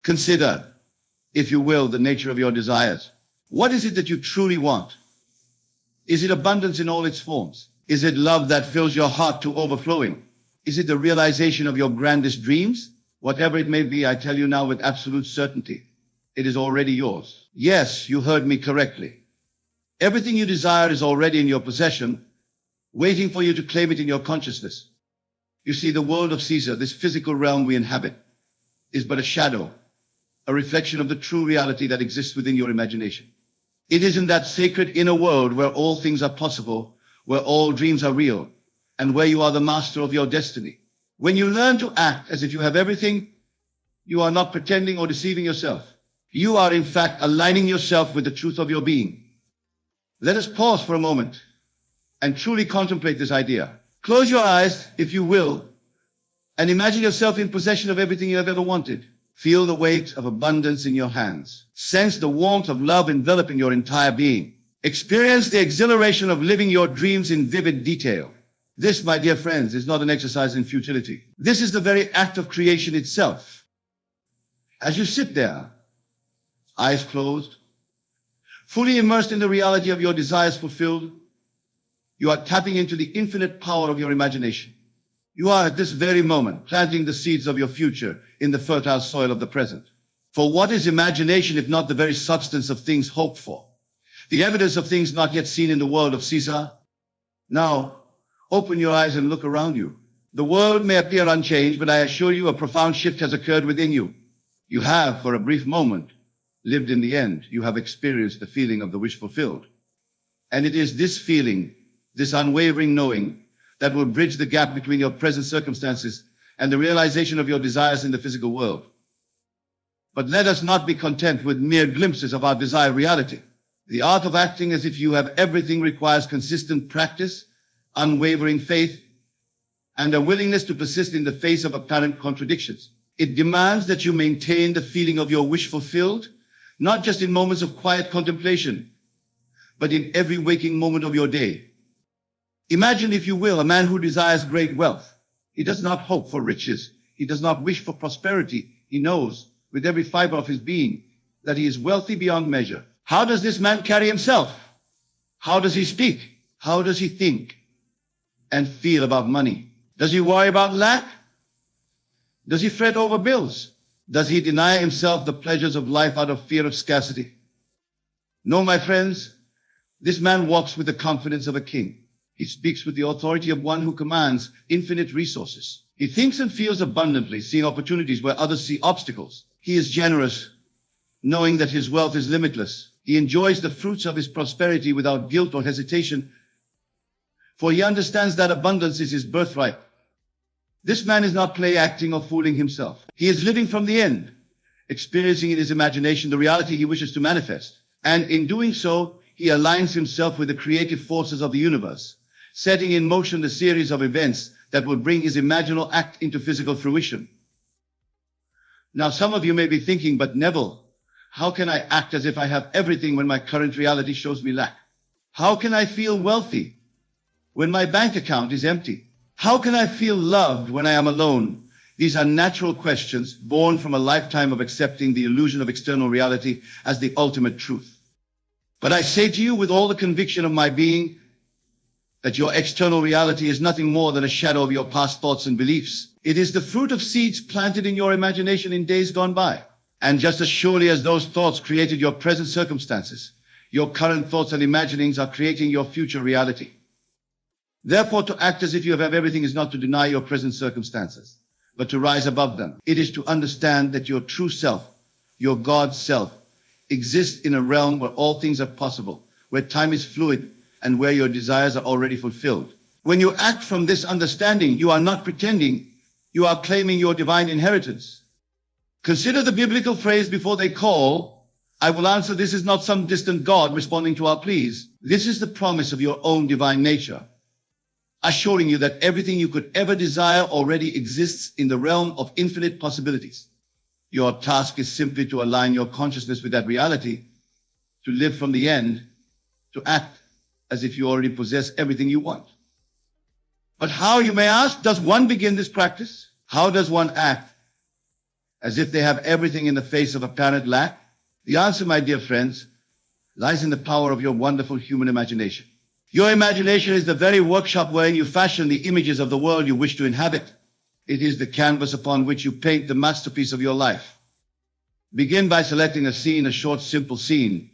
Consider, if you will, the nature of your desires. What is it that you truly want? Is it abundance in all its forms? Is it love that fills your heart to overflowing? Is it the realization of your grandest dreams? Whatever it may be, I tell you now with absolute certainty, it is already yours. Yes, you heard me correctly. Everything you desire is already in your possession, waiting for you to claim it in your consciousness. You see, the world of Caesar, this physical realm we inhabit, is but a shadow, a reflection of the true reality that exists within your imagination. It is in that sacred inner world where all things are possible, where all dreams are real, and where you are the master of your destiny. When you learn to act as if you have everything, you are not pretending or deceiving yourself. You are in fact aligning yourself with the truth of your being. Let us pause for a moment and truly contemplate this idea. Close your eyes, if you will, and imagine yourself in possession of everything you have ever wanted. Feel the weight of abundance in your hands. Sense the warmth of love enveloping your entire being. Experience the exhilaration of living your dreams in vivid detail. This, my dear friends, is not an exercise in futility. This is the very act of creation itself. As you sit there, eyes closed, fully immersed in the reality of your desires fulfilled, you are tapping into the infinite power of your imagination. You are at this very moment planting the seeds of your future in the fertile soil of the present. For what is imagination if not the very substance of things hoped for? The evidence of things not yet seen in the world of Caesar? Now, open your eyes and look around you. The world may appear unchanged, but I assure you a profound shift has occurred within you. You have, for a brief moment, lived in the end. You have experienced the feeling of the wish fulfilled. And it is this feeling, this unwavering knowing, that will bridge the gap between your present circumstances and the realization of your desires in the physical world. But let us not be content with mere glimpses of our desired reality. The art of acting as if you have everything requires consistent practice, unwavering faith, and a willingness to persist in the face of apparent contradictions. It demands that you maintain the feeling of your wish fulfilled, not just in moments of quiet contemplation, but in every waking moment of your day. Imagine, if you will, a man who desires great wealth. He does not hope for riches. He does not wish for prosperity. He knows with every fiber of his being that he is wealthy beyond measure. How does this man carry himself? How does he speak? How does he think and feel about money? Does he worry about lack? Does he fret over bills? Does he deny himself the pleasures of life out of fear of scarcity? No, my friends, this man walks with the confidence of a king. He speaks with the authority of one who commands infinite resources. He thinks and feels abundantly, seeing opportunities where others see obstacles. He is generous, knowing that his wealth is limitless. He enjoys the fruits of his prosperity without guilt or hesitation, for he understands that abundance is his birthright. This man is not play acting or fooling himself. He is living from the end, experiencing in his imagination the reality he wishes to manifest. And in doing so, he aligns himself with the creative forces of the universe, setting in motion a series of events that will bring his imaginal act into physical fruition. Now, some of you may be thinking, but Neville, how can I act as if I have everything when my current reality shows me lack? How can I feel wealthy when my bank account is empty? How can I feel loved when I am alone? These are natural questions born from a lifetime of accepting the illusion of external reality as the ultimate truth. But I say to you with all the conviction of my being that your external reality is nothing more than a shadow of your past thoughts and beliefs. It is the fruit of seeds planted in your imagination in days gone by. And just as surely as those thoughts created your present circumstances, your current thoughts and imaginings are creating your future reality. Therefore, to act as if you have everything is not to deny your present circumstances, but to rise above them. It is to understand that your true self, your God self, exists in a realm where all things are possible, where time is fluid, and where your desires are already fulfilled. When you act from this understanding, you are not pretending, you are claiming your divine inheritance. Consider the biblical phrase, before they call, I will answer. This is not some distant God responding to our pleas. This is the promise of your own divine nature, assuring you that everything you could ever desire already exists in the realm of infinite possibilities. Your task is simply to align your consciousness with that reality, to live from the end, to act as if you already possess everything you want. But how, you may ask, does one begin this practice? How does one act as if they have everything in the face of apparent lack? The answer, my dear friends, lies in the power of your wonderful human imagination. Your imagination is the very workshop wherein you fashion the images of the world you wish to inhabit. It is the canvas upon which you paint the masterpiece of your life. Begin by selecting a scene, a short, simple scene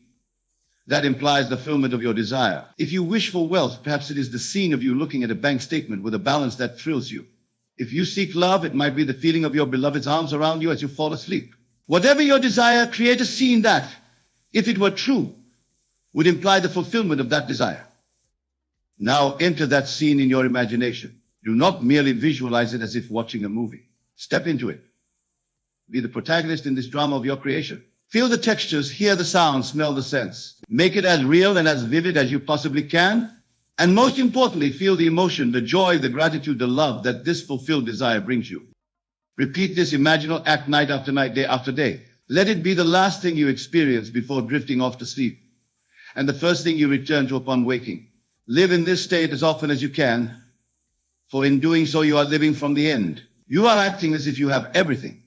that implies the fulfillment of your desire. If you wish for wealth, perhaps it is the scene of you looking at a bank statement with a balance that thrills you. If you seek love, it might be the feeling of your beloved's arms around you as you fall asleep. Whatever your desire, create a scene that, if it were true, would imply the fulfillment of that desire. Now enter that scene in your imagination. Do not merely visualize it as if watching a movie. Step into it. Be the protagonist in this drama of your creation. Feel the textures, hear the sounds, smell the scents. Make it as real and as vivid as you possibly can. And most importantly, feel the emotion, the joy, the gratitude, the love that this fulfilled desire brings you. Repeat this imaginal act night after night, day after day. Let it be the last thing you experience before drifting off to sleep, and the first thing you return to upon waking. Live in this state as often as you can, for in doing so you are living from the end. You are acting as if you have everything.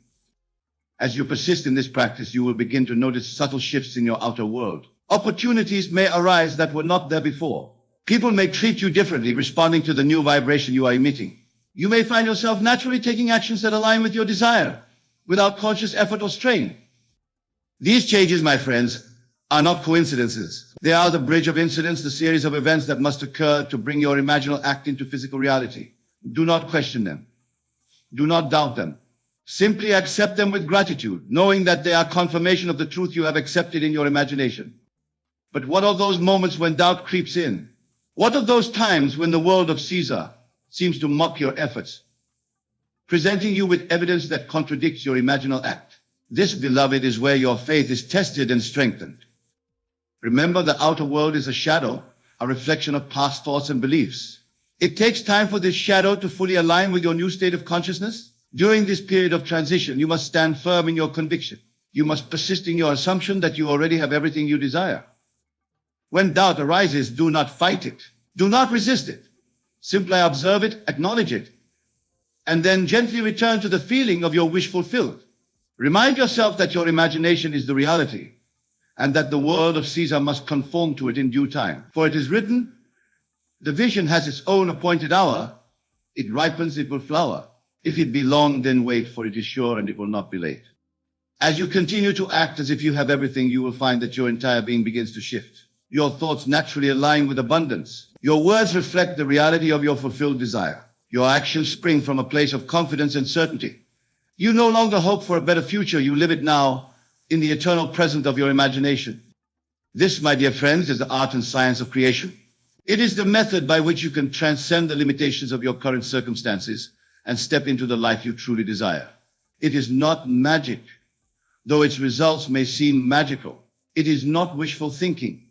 As you persist in this practice, you will begin to notice subtle shifts in your outer world. Opportunities may arise that were not there before. People may treat you differently, responding to the new vibration you are emitting. You may find yourself naturally taking actions that align with your desire, without conscious effort or strain. These changes, my friends, are not coincidences. They are the bridge of incidents, the series of events that must occur to bring your imaginal act into physical reality. Do not question them. Do not doubt them. Simply accept them with gratitude, knowing that they are confirmation of the truth you have accepted in your imagination. But what of those moments when doubt creeps in? What of those times when the world of Caesar seems to mock your efforts, presenting you with evidence that contradicts your imaginal act? This, beloved, is where your faith is tested and strengthened. Remember, the outer world is a shadow, a reflection of past thoughts and beliefs. It takes time for this shadow to fully align with your new state of consciousness. During this period of transition, you must stand firm in your conviction. You must persist in your assumption that you already have everything you desire. When doubt arises, do not fight it. Do not resist it. Simply observe it, acknowledge it, and then gently return to the feeling of your wish fulfilled. Remind yourself that your imagination is the reality, and that the world of Caesar must conform to it in due time. For it is written, the vision has its own appointed hour. It ripens, it will flower. If it be long, then wait, for it is sure and it will not be late. As you continue to act as if you have everything, you will find that your entire being begins to shift. Your thoughts naturally align with abundance. Your words reflect the reality of your fulfilled desire. Your actions spring from a place of confidence and certainty. You no longer hope for a better future. You live it now in the eternal present of your imagination. This, my dear friends, is the art and science of creation. It is the method by which you can transcend the limitations of your current circumstances and step into the life you truly desire. It is not magic, though its results may seem magical. It is not wishful thinking,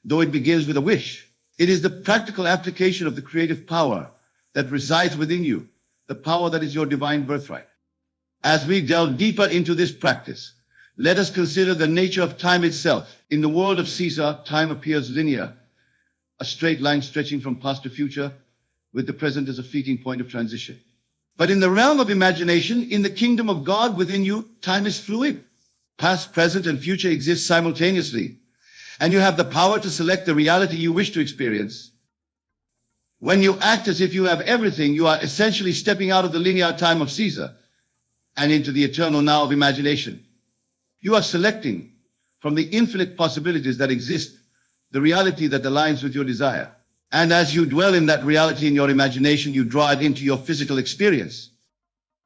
though it begins with a wish. It is the practical application of the creative power that resides within you, the power that is your divine birthright. As we delve deeper into this practice, let us consider the nature of time itself. In the world of Caesar, time appears linear, a straight line stretching from past to future, with the present as a fleeting point of transition. But in the realm of imagination, in the kingdom of God within you, time is fluid. Past, present, and future exist simultaneously, and you have the power to select the reality you wish to experience. When you act as if you have everything, you are essentially stepping out of the linear time of Caesar and into the eternal now of imagination. You are selecting from the infinite possibilities that exist the reality that aligns with your desire. And as you dwell in that reality in your imagination, you draw it into your physical experience.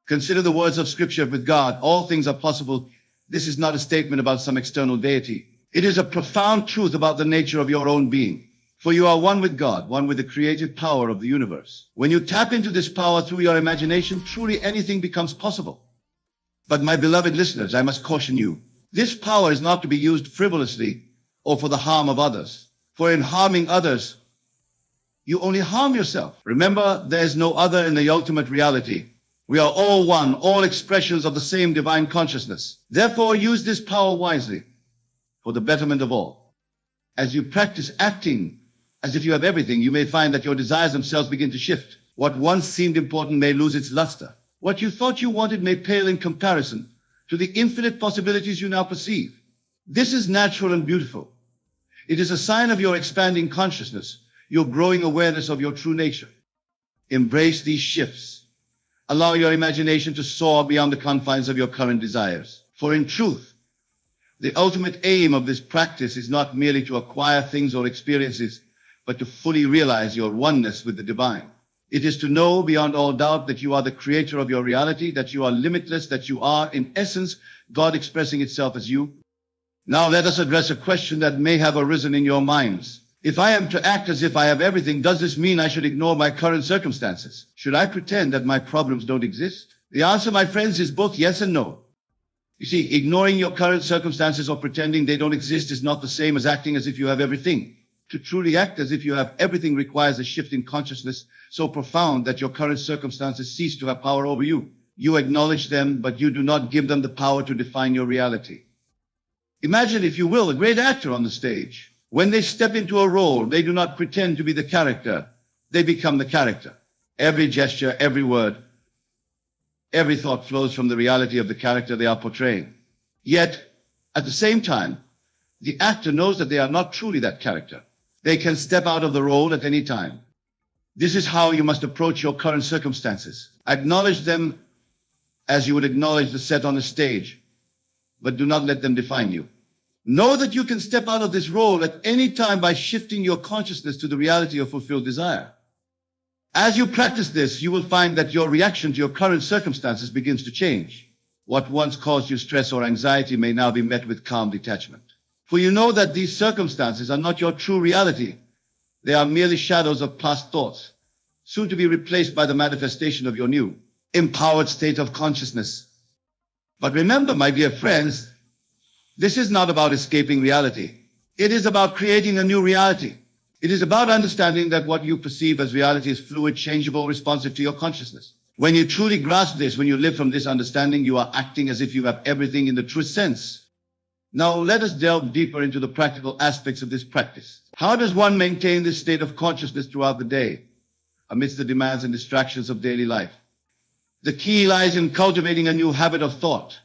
Consider the words of Scripture: with God, all things are possible. This is not a statement about some external deity. It is a profound truth about the nature of your own being. For you are one with God, one with the creative power of the universe. When you tap into this power through your imagination, truly anything becomes possible. But my beloved listeners, I must caution you. This power is not to be used frivolously or for the harm of others. For in harming others, you only harm yourself. Remember, there is no other in the ultimate reality. We are all one, all expressions of the same divine consciousness. Therefore, use this power wisely for the betterment of all. As you practice acting as if you have everything, you may find that your desires themselves begin to shift. What once seemed important may lose its luster. What you thought you wanted may pale in comparison, to the infinite possibilities you now perceive. This is natural and beautiful. It is a sign of your expanding consciousness, your growing awareness of your true nature. Embrace these shifts. Allow your imagination to soar beyond the confines of your current desires. For in truth, the ultimate aim of this practice is not merely to acquire things or experiences, but to fully realize your oneness with the divine. It is to know beyond all doubt that you are the creator of your reality, that you are limitless, that you are, in essence, God expressing itself as you. Now let us address a question that may have arisen in your minds. If I am to act as if I have everything, does this mean I should ignore my current circumstances? Should I pretend that my problems don't exist? The answer, my friends, is both yes and no. You see, ignoring your current circumstances or pretending they don't exist is not the same as acting as if you have everything. To truly act as if you have everything requires a shift in consciousness so profound that your current circumstances cease to have power over you. You acknowledge them, but you do not give them the power to define your reality. Imagine, if you will, a great actor on the stage. When they step into a role, they do not pretend to be the character. They become the character. Every gesture, every word, every thought flows from the reality of the character they are portraying. Yet, at the same time, the actor knows that they are not truly that character. They can step out of the role at any time. This is how you must approach your current circumstances. Acknowledge them as you would acknowledge the set on the stage, but do not let them define you. Know that you can step out of this role at any time by shifting your consciousness to the reality of fulfilled desire. As you practice this, you will find that your reaction to your current circumstances begins to change. What once caused you stress or anxiety may now be met with calm detachment. For you know that these circumstances are not your true reality. They are merely shadows of past thoughts, soon to be replaced by the manifestation of your new, empowered state of consciousness. But remember, my dear friends, this is not about escaping reality. It is about creating a new reality. It is about understanding that what you perceive as reality is fluid, changeable, responsive to your consciousness. When you truly grasp this, when you live from this understanding, you are acting as if you have everything in the true sense. Now let us delve deeper into the practical aspects of this practice. How does one maintain this state of consciousness throughout the day, amidst the demands and distractions of daily life? The key lies in cultivating a new habit of thought,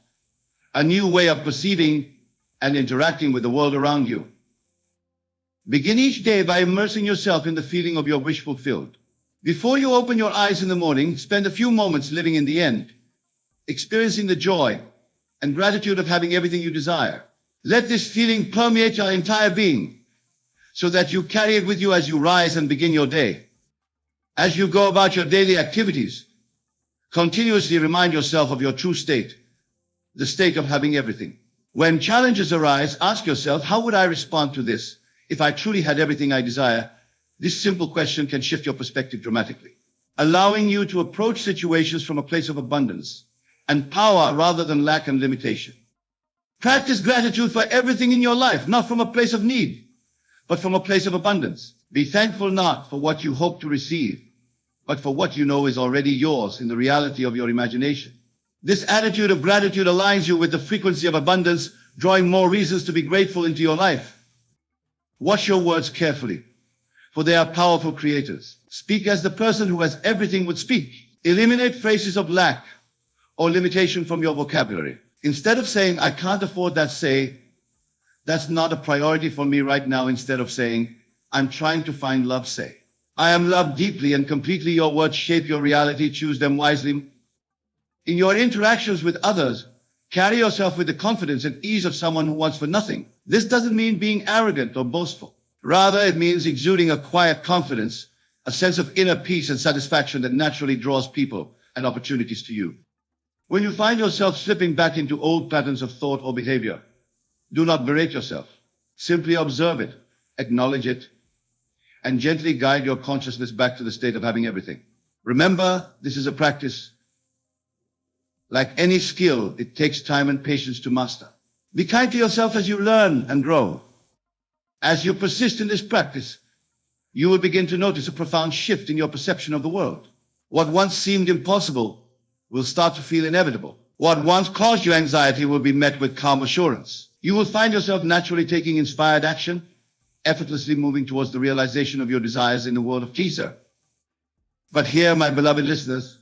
a new way of perceiving and interacting with the world around you. Begin each day by immersing yourself in the feeling of your wish fulfilled. Before you open your eyes in the morning, spend a few moments living in the end, experiencing the joy and gratitude of having everything you desire. Let this feeling permeate your entire being so that you carry it with you as you rise and begin your day. As you go about your daily activities, continuously remind yourself of your true state, the state of having everything. When challenges arise, ask yourself, how would I respond to this if I truly had everything I desire? This simple question can shift your perspective dramatically, allowing you to approach situations from a place of abundance and power rather than lack and limitation. Practice gratitude for everything in your life, not from a place of need, but from a place of abundance. Be thankful not for what you hope to receive, but for what you know is already yours in the reality of your imagination. This attitude of gratitude aligns you with the frequency of abundance, drawing more reasons to be grateful into your life. Watch your words carefully, for they are powerful creators. Speak as the person who has everything would speak. Eliminate phrases of lack or limitation from your vocabulary. Instead of saying, I can't afford that, say, that's not a priority for me right now. Instead of saying, I'm trying to find love, say, I am loved deeply and completely. Your words shape your reality. Choose them wisely. In your interactions with others, carry yourself with the confidence and ease of someone who wants for nothing. This doesn't mean being arrogant or boastful. Rather, it means exuding a quiet confidence, a sense of inner peace and satisfaction that naturally draws people and opportunities to you. When you find yourself slipping back into old patterns of thought or behavior, do not berate yourself. Simply observe it, acknowledge it, and gently guide your consciousness back to the state of having everything. Remember, this is a practice. Like any skill, it takes time and patience to master. Be kind to yourself as you learn and grow. As you persist in this practice, you will begin to notice a profound shift in your perception of the world. What once seemed impossible will start to feel inevitable. What once caused you anxiety will be met with calm assurance. You will find yourself naturally taking inspired action, effortlessly moving towards the realization of your desires in the world of teaser. But here, my beloved listeners,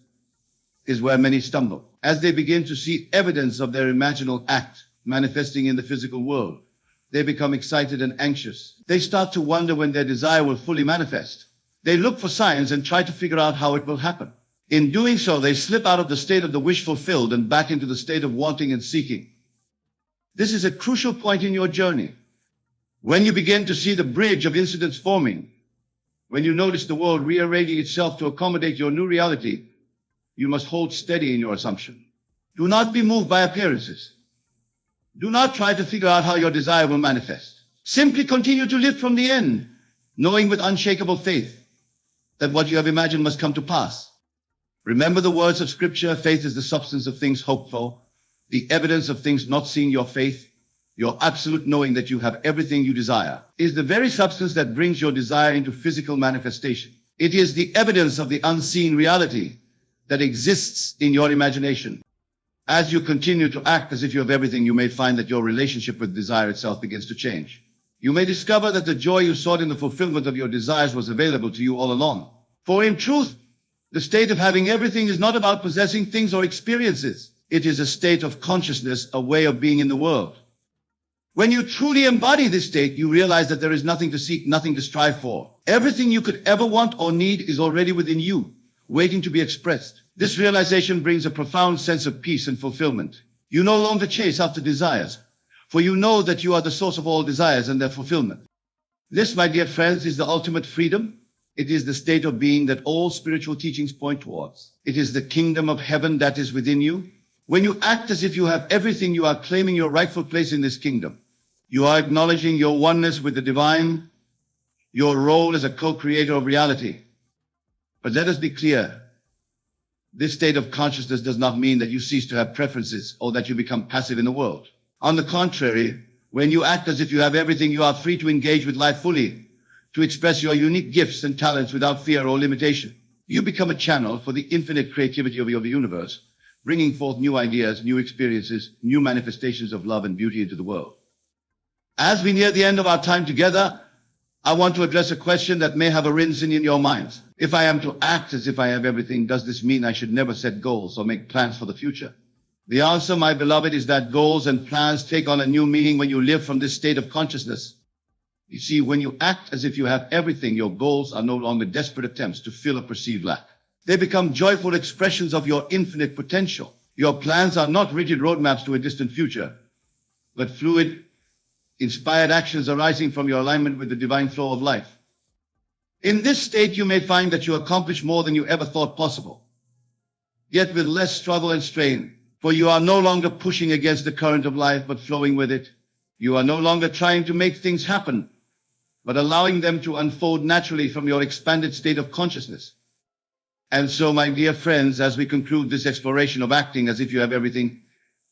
is where many stumble. As they begin to see evidence of their imaginal act manifesting in the physical world, they become excited and anxious. They start to wonder when their desire will fully manifest. They look for signs and try to figure out how it will happen. In doing so, they slip out of the state of the wish fulfilled and back into the state of wanting and seeking. This is a crucial point in your journey. When you begin to see the bridge of incidents forming, when you notice the world rearranging itself to accommodate your new reality, you must hold steady in your assumption. Do not be moved by appearances. Do not try to figure out how your desire will manifest. Simply continue to live from the end, knowing with unshakable faith that what you have imagined must come to pass. Remember the words of Scripture, faith is the substance of things hoped for, the evidence of things not seen. Your faith, your absolute knowing that you have everything you desire, is the very substance that brings your desire into physical manifestation. It is the evidence of the unseen reality that exists in your imagination. As you continue to act as if you have everything, you may find that your relationship with desire itself begins to change. You may discover that the joy you sought in the fulfillment of your desires was available to you all along. For in truth, the state of having everything is not about possessing things or experiences. It is a state of consciousness, a way of being in the world. When you truly embody this state, you realize that there is nothing to seek, nothing to strive for. Everything you could ever want or need is already within you, waiting to be expressed. This realization brings a profound sense of peace and fulfillment. You no longer chase after desires, for you know that you are the source of all desires and their fulfillment. This, my dear friends, is the ultimate freedom. It is the state of being that all spiritual teachings point towards. It is the kingdom of heaven that is within you. When you act as if you have everything, you are claiming your rightful place in this kingdom. You are acknowledging your oneness with the divine, your role as a co-creator of reality. But let us be clear. This state of consciousness does not mean that you cease to have preferences or that you become passive in the world. On the contrary, when you act as if you have everything, you are free to engage with life fully, to express your unique gifts and talents without fear or limitation. You become a channel for the infinite creativity of your universe, bringing forth new ideas, new experiences, new manifestations of love and beauty into the world. As we near the end of our time together, I want to address a question that may have arisen in your minds. If I am to act as if I have everything, does this mean I should never set goals or make plans for the future? The answer, my beloved, is that goals and plans take on a new meaning when you live from this state of consciousness. You see, when you act as if you have everything, your goals are no longer desperate attempts to fill a perceived lack. They become joyful expressions of your infinite potential. Your plans are not rigid roadmaps to a distant future, but fluid, inspired actions arising from your alignment with the divine flow of life. In this state, you may find that you accomplish more than you ever thought possible, yet with less struggle and strain, for you are no longer pushing against the current of life, but flowing with it. You are no longer trying to make things happen, but allowing them to unfold naturally from your expanded state of consciousness. And so, my dear friends, as we conclude this exploration of acting as if you have everything,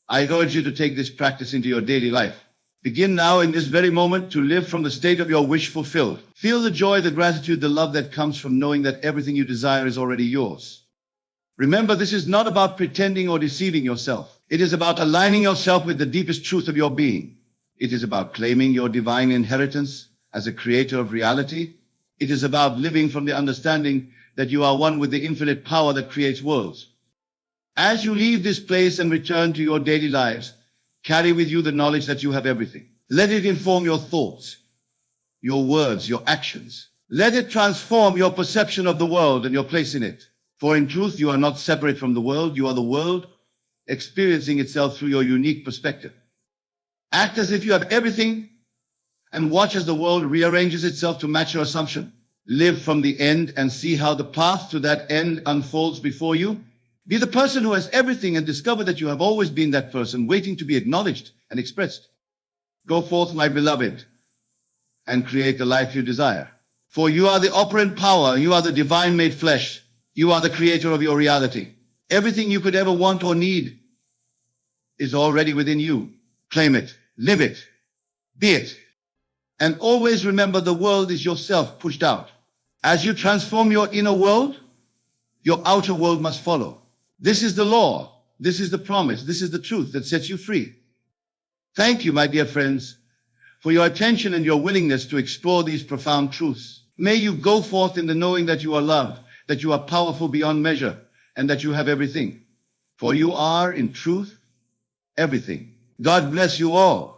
I urge you to take this practice into your daily life. Begin now in this very moment to live from the state of your wish fulfilled. Feel the joy, the gratitude, the love that comes from knowing that everything you desire is already yours. Remember, this is not about pretending or deceiving yourself. It is about aligning yourself with the deepest truth of your being. It is about claiming your divine inheritance as a creator of reality. It is about living from the understanding that you are one with the infinite power that creates worlds. As you leave this place and return to your daily lives, carry with you the knowledge that you have everything. Let it inform your thoughts, your words, your actions. Let it transform your perception of the world and your place in it. For in truth, you are not separate from the world. You are the world experiencing itself through your unique perspective. Act as if you have everything and watch as the world rearranges itself to match your assumption. Live from the end and see how the path to that end unfolds before you. Be the person who has everything and discover that you have always been that person, waiting to be acknowledged and expressed. Go forth, my beloved, and create the life you desire. For you are the operant power. You are the divine made flesh. You are the creator of your reality. Everything you could ever want or need is already within you. Claim it, live it, be it. And always remember, the world is yourself pushed out. As you transform your inner world, your outer world must follow. This is the law. This is the promise. This is the truth that sets you free. Thank you, my dear friends, for your attention and your willingness to explore these profound truths. May you go forth in the knowing that you are loved, that you are powerful beyond measure, and that you have everything. For you are, in truth, everything. God bless you all.